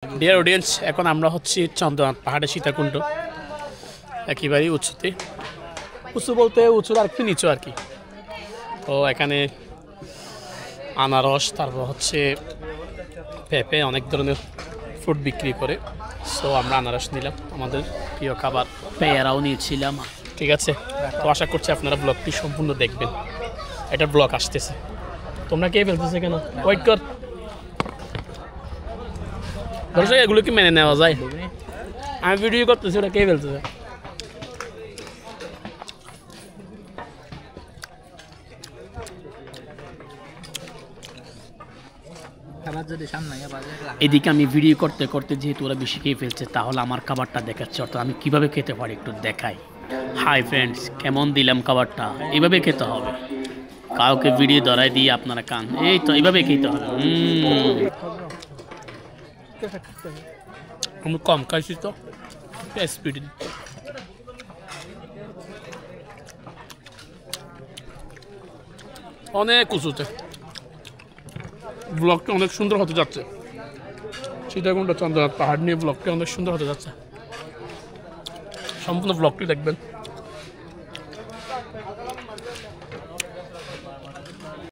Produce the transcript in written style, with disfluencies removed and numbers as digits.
Dear audience, এখন আমরা হচ্ছি চন্দ্রনাথ পাহাড়ের সীতাকুণ্ড, একেবারেই উঁচুতে। উঁচু বলতে উঁচুর আর একটু নিচু আর কি। তো এখানে আনারস, তারপর হচ্ছে পেঁপে, অনেক ধরনের ফ্রুট বিক্রি করে। সো আমরা আনারস নিলাম, আমাদের প্রিয় খাবার। পেয়ারাও নিয়েছিলাম। ঠিক আছে, তো আশা করছি আপনারা ব্লগটি সম্পূর্ণ দেখবেন। এটা ব্লগ আসতেছে, তোমরা কে ফেলতেছে কেন? ওয়েট কর। দর্শক, এগুলো কি মেনে নেওয়া যায়? আমি ভিডিও করতেছি, ওটা কে ফেলতেছে? এদিকে আমি ভিডিও করতে করতে যেহেতু ওরা বেশি খেয়ে ফেলছে, তাহলে আমার খাবারটা দেখাচ্ছে, অর্থাৎ আমি কিভাবে খেতে পারি একটু দেখাই। হাই ফ্রেন্ডস, কেমন দিলাম খাবারটা? এইভাবে খেতে হবে, কাউকে ভিডিও ধরাই দিয়ে আপনারা কান। এই তো এইভাবে খেতে হবে। আমি কম খাইছি তো স্পিড। অনেক উঁচুতে, ব্লগটা অনেক সুন্দর হতে যাচ্ছে। সীতাকুণ্ড চন্দ্রনাথ পাহাড় নিয়ে ব্লগটা অনেক সুন্দর হতে যাচ্ছে। সম্পূর্ণ ব্লগটি দেখবেন।